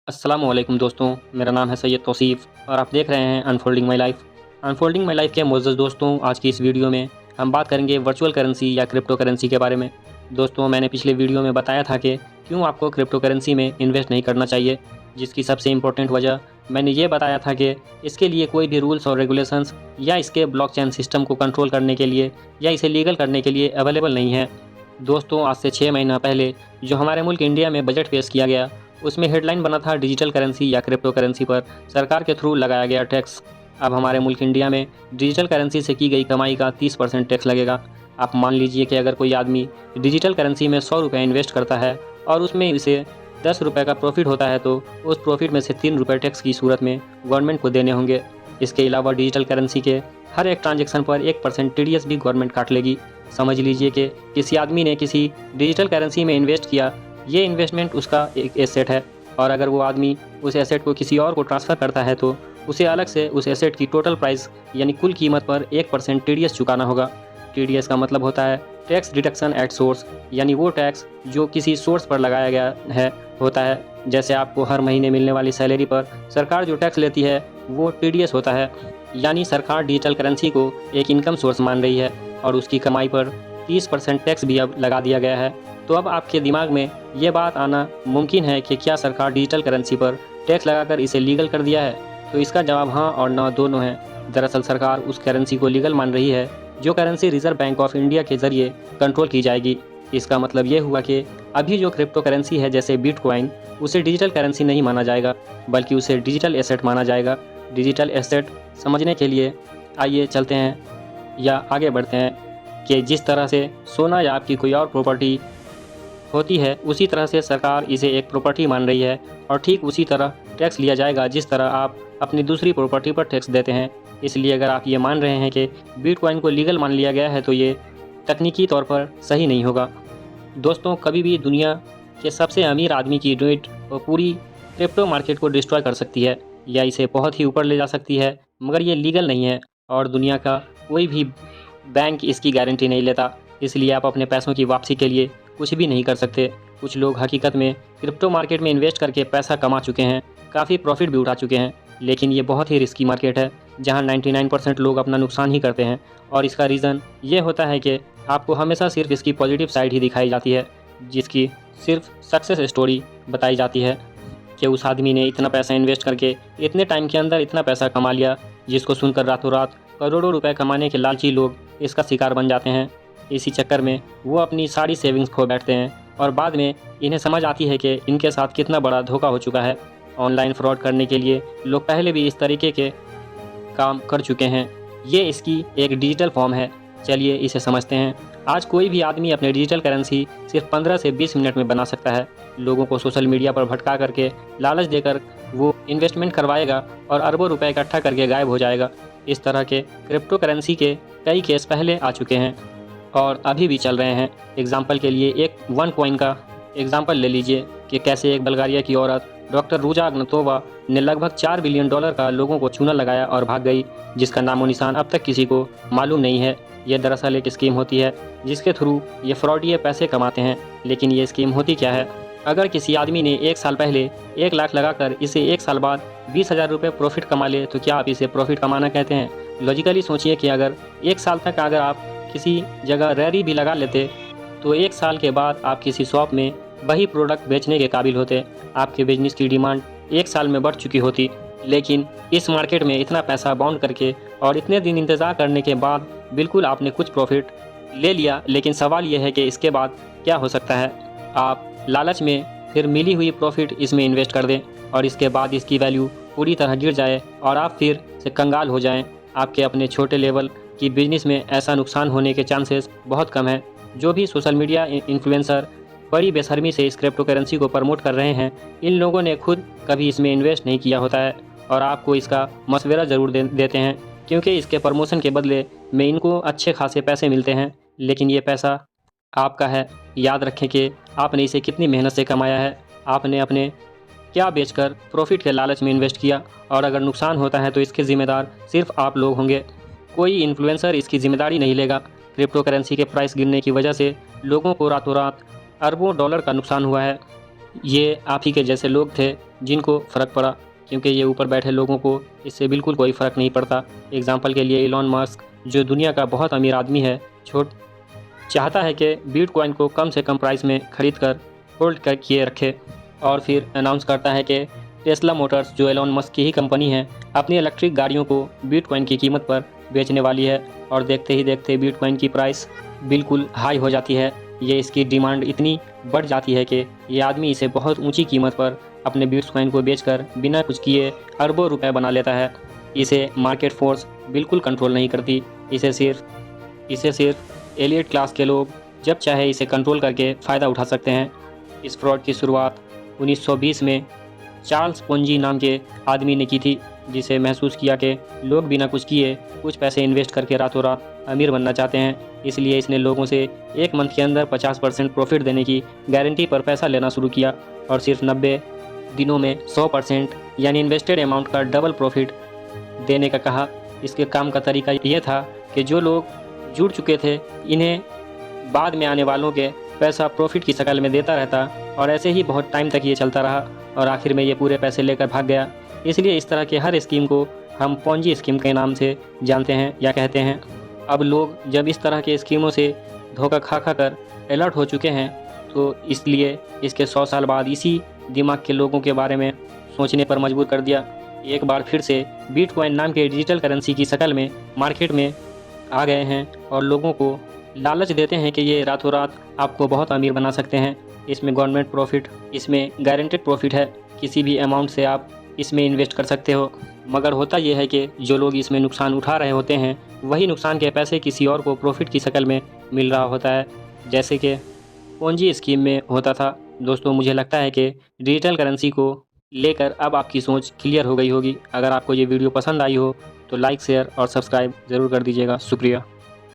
अस्सलामुअलैकुम दोस्तों, मेरा नाम है सैयद तौसीफ़ और आप देख रहे हैं unfolding my life. Unfolding my life के मुअज़्ज़ज़ दोस्तों, आज की इस वीडियो में हम बात करेंगे वर्चुअल करेंसी या क्रिप्टो करेंसी के बारे में। दोस्तों, मैंने पिछले वीडियो में बताया था कि क्यों आपको क्रिप्टो करेंसी में इन्वेस्ट नहीं करना चाहिए, जिसकी सबसे इम्पोर्टेंट वजह मैंने ये बताया था कि इसके लिए कोई भी रूल्स और रेगुलेशंस या इसके ब्लॉकचेन सिस्टम को कंट्रोल करने के लिए या इसे लीगल करने के लिए अवेलेबल नहीं है। दोस्तों, आज से 6 महीना पहले जो हमारे मुल्क इंडिया में बजट पेश किया गया, उसमें हेडलाइन बना था डिजिटल करेंसी या क्रिप्टो करेंसी पर सरकार के थ्रू लगाया गया टैक्स। अब हमारे मुल्क इंडिया में डिजिटल करेंसी से की गई कमाई का 30% टैक्स लगेगा। आप मान लीजिए कि अगर कोई आदमी डिजिटल करेंसी में 100 रुपये इन्वेस्ट करता है और उसमें इसे 10 रुपये का प्रॉफिट होता है, तो उस प्रॉफिट में से 3 रुपये टैक्स की सूरत में गवर्नमेंट को देने होंगे। इसके अलावा डिजिटल करेंसी के हर एक ट्रांजेक्शन पर 1% TDS भी गवर्नमेंट काट लेगी। समझ लीजिए कि किसी आदमी ने किसी डिजिटल करेंसी में इन्वेस्ट किया, ये इन्वेस्टमेंट उसका एक एसेट है, और अगर वो आदमी उस एसेट को किसी और को ट्रांसफ़र करता है तो उसे अलग से उस एसेट की टोटल प्राइस यानी कुल कीमत पर 1% TDS चुकाना होगा। TDS का मतलब होता है टैक्स डिडक्शन एट सोर्स, यानी वो टैक्स जो किसी सोर्स पर लगाया गया है होता है। जैसे आपको हर महीने मिलने वाली सैलरी पर सरकार जो टैक्स लेती है वो TDS होता है। यानी सरकार डिजिटल करेंसी को एक इनकम सोर्स मान रही है और उसकी कमाई पर 30% टैक्स भी अब लगा दिया गया है। तो अब आपके दिमाग में ये बात आना मुमकिन है कि क्या सरकार डिजिटल करेंसी पर टैक्स लगाकर इसे लीगल कर दिया है? तो इसका जवाब हाँ और ना दोनों है। दरअसल सरकार उस करेंसी को लीगल मान रही है जो currency reserve bank of India के ज़रिए कंट्रोल की जाएगी। इसका मतलब ये हुआ कि अभी जो क्रिप्टो करेंसी है जैसे बिटकॉइन, उसे डिजिटल करेंसी नहीं माना जाएगा, बल्कि उसे डिजिटल एसेट माना जाएगा। डिजिटल एसेट समझने के लिए आइए चलते हैं या आगे बढ़ते हैं कि जिस तरह से सोना या आपकी कोई और प्रॉपर्टी होती है, उसी तरह से सरकार इसे एक प्रॉपर्टी मान रही है और ठीक उसी तरह टैक्स लिया जाएगा जिस तरह आप अपनी दूसरी प्रॉपर्टी पर टैक्स देते हैं। इसलिए अगर आप ये मान रहे हैं कि बिटकॉइन को लीगल मान लिया गया है तो ये तकनीकी तौर पर सही नहीं होगा। दोस्तों, कभी भी दुनिया के सबसे अमीर आदमी की डेट और पूरी क्रिप्टो मार्केट को डिस्ट्रॉय कर सकती है या इसे बहुत ही ऊपर ले जा सकती है, मगर ये लीगल नहीं है और दुनिया का कोई भी बैंक इसकी गारंटी नहीं लेता। इसलिए आप अपने पैसों की वापसी के लिए कुछ भी नहीं कर सकते। कुछ लोग हकीकत में क्रिप्टो मार्केट में इन्वेस्ट करके पैसा कमा चुके हैं, काफ़ी प्रॉफिट भी उठा चुके हैं, लेकिन ये बहुत ही रिस्की मार्केट है जहां 99% लोग अपना नुकसान ही करते हैं। और इसका रीज़न ये होता है कि आपको हमेशा सिर्फ इसकी पॉजिटिव साइड ही दिखाई जाती है, जिसकी सिर्फ सक्सेस स्टोरी बताई जाती है कि उस आदमी ने इतना पैसा इन्वेस्ट करके इतने टाइम के अंदर इतना पैसा कमा लिया, जिसको सुनकर रातों रात करोड़ों रुपए कमाने के लालची लोग इसका शिकार बन जाते हैं। इसी चक्कर में वो अपनी सारी सेविंग्स खो बैठते हैं और बाद में इन्हें समझ आती है कि इनके साथ कितना बड़ा धोखा हो चुका है। ऑनलाइन फ्रॉड करने के लिए लोग पहले भी इस तरीके के काम कर चुके हैं। ये इसकी एक डिजिटल फॉर्म है। चलिए इसे समझते हैं। आज कोई भी आदमी अपने डिजिटल करेंसी सिर्फ 15 से 20 मिनट में बना सकता है। लोगों को सोशल मीडिया पर भटका करके लालच देकर वो इन्वेस्टमेंट करवाएगा और अरबों रुपए इकट्ठा करके गायब हो जाएगा। इस तरह के क्रिप्टो करेंसी के कई केस पहले आ चुके हैं और अभी भी चल रहे हैं। एग्जाम्पल के लिए एक वन कॉइन का एग्जाम्पल ले लीजिए कि कैसे एक बल्गारिया की औरत डॉक्टर रूजा अग्नतोवा ने लगभग $4 बिलियन का लोगों को चूना लगाया और भाग गई, जिसका नामो निशान अब तक किसी को मालूम नहीं है। ये दरअसल एक स्कीम होती है जिसके थ्रू ये फ्रॉडिये पैसे कमाते हैं। लेकिन ये स्कीम होती क्या है? अगर किसी आदमी ने 1 साल पहले 1 लाख लगाकर इसे 1 साल बाद 20,000 रुपये प्रॉफिट कमा ले, तो क्या आप इसे प्रॉफिट कमाना कहते हैं? लॉजिकली सोचिए कि अगर 1 साल तक अगर आप किसी जगह रैरी भी लगा लेते तो 1 साल के बाद आप किसी शॉप में वही प्रोडक्ट बेचने के काबिल होते। आपके बिजनेस की डिमांड 1 साल में बढ़ चुकी होती। लेकिन इस मार्केट में इतना पैसा बाउंड करके और इतने दिन इंतज़ार करने के बाद बिल्कुल आपने कुछ प्रॉफिट ले लिया, लेकिन सवाल यह है कि इसके बाद क्या हो सकता है? आप लालच में फिर मिली हुई प्रॉफिट इसमें इन्वेस्ट कर दें और इसके बाद इसकी वैल्यू पूरी तरह गिर जाए और आप फिर से कंगाल हो जाएं। आपके अपने छोटे लेवल की बिजनेस में ऐसा नुकसान होने के चांसेस बहुत कम हैं। जो भी सोशल मीडिया इन्फ्लुएंसर बड़ी बेशर्मी से इस क्रिप्टो करेंसी को प्रमोट कर रहे हैं, इन लोगों ने खुद कभी इसमें इन्वेस्ट नहीं किया होता है और आपको इसका मशवरा ज़रूर देते हैं, क्योंकि इसके प्रमोशन के बदले में इनको अच्छे खासे पैसे मिलते हैं। लेकिन ये पैसा आपका है। याद रखें कि आपने इसे कितनी मेहनत से कमाया है। आपने अपने क्या बेचकर प्रॉफिट के लालच में इन्वेस्ट किया, और अगर नुकसान होता है तो इसके ज़िम्मेदार सिर्फ आप लोग होंगे। कोई इन्फ्लुएंसर इसकी जिम्मेदारी नहीं लेगा। क्रिप्टो करेंसी के प्राइस गिरने की वजह से लोगों को रातों रात अरबों डॉलर का नुकसान हुआ है। ये आप ही के जैसे लोग थे जिनको फ़र्क पड़ा, क्योंकि ये ऊपर बैठे लोगों को इससे बिल्कुल कोई फ़र्क नहीं पड़ता। एग्ज़ाम्पल के लिए एलन मस्क, जो दुनिया का बहुत अमीर आदमी है, चाहता है कि बिटकॉइन को कम से कम प्राइस में खरीद कर होल्ड कर किए रखे, और फिर अनाउंस करता है कि टेस्ला मोटर्स, जो एलन मस्क की ही कंपनी है, अपनी इलेक्ट्रिक गाड़ियों को बिटकॉइन की कीमत पर बेचने वाली है। और देखते ही देखते बिटकॉइन की प्राइस बिल्कुल हाई हो जाती है। ये इसकी डिमांड इतनी बढ़ जाती है कि ये आदमी इसे बहुत ऊंची कीमत पर अपने बिटकॉइन को बेचकर बिना कुछ किए अरबों रुपए बना लेता है। इसे मार्केट फोर्स बिल्कुल कंट्रोल नहीं करती। इसे सिर्फ एलिट क्लास के लोग जब चाहे इसे कंट्रोल करके फ़ायदा उठा सकते हैं। इस फ्रॉड की शुरुआत 1920 में चार्ल्स पोंजी नाम के आदमी ने की थी, जिसे महसूस किया कि लोग बिना कुछ किए कुछ पैसे इन्वेस्ट करके रातों रात अमीर बनना चाहते हैं। इसलिए इसने लोगों से एक मंथ के अंदर 50% प्रॉफिट देने की गारंटी पर पैसा लेना शुरू किया, और सिर्फ 90 दिनों में 100% यानी इन्वेस्टेड अमाउंट का डबल प्रॉफिट देने का कहा। इसके काम का तरीका यह था कि जो लोग जुड़ चुके थे, इन्हें बाद में आने वालों के पैसा प्रॉफिट की शक्ल में देता रहता, और ऐसे ही बहुत टाइम तक ये चलता रहा, और आखिर में ये पूरे पैसे लेकर भाग गया। इसलिए इस तरह के हर स्कीम को हम पोंजी स्कीम के नाम से जानते हैं या कहते हैं। अब लोग जब इस तरह के स्कीमों से धोखा खा कर अलर्ट हो चुके हैं, तो इसलिए इसके 100 साल बाद इसी दिमाग के लोगों के बारे में सोचने पर मजबूर कर दिया। एक बार फिर से बिटकॉइन नाम के डिजिटल करेंसी की शक्ल में मार्केट में आ गए हैं, और लोगों को लालच देते हैं कि ये रातों रात आपको बहुत अमीर बना सकते हैं। इसमें गवर्नमेंट प्रॉफिट, इसमें गारंटेड प्रॉफिट है, किसी भी अमाउंट से आप इसमें इन्वेस्ट कर सकते हो। मगर होता यह है कि जो लोग इसमें नुकसान उठा रहे होते हैं, वही नुकसान के पैसे किसी और को प्रॉफिट की शक्ल में मिल रहा होता है, जैसे कि पोंजी स्कीम में होता था। दोस्तों, मुझे लगता है कि डिजिटल करेंसी को लेकर अब आपकी सोच क्लियर हो गई होगी। अगर आपको ये वीडियो पसंद आई हो तो लाइक, शेयर और सब्सक्राइब ज़रूर कर दीजिएगा। शुक्रिया।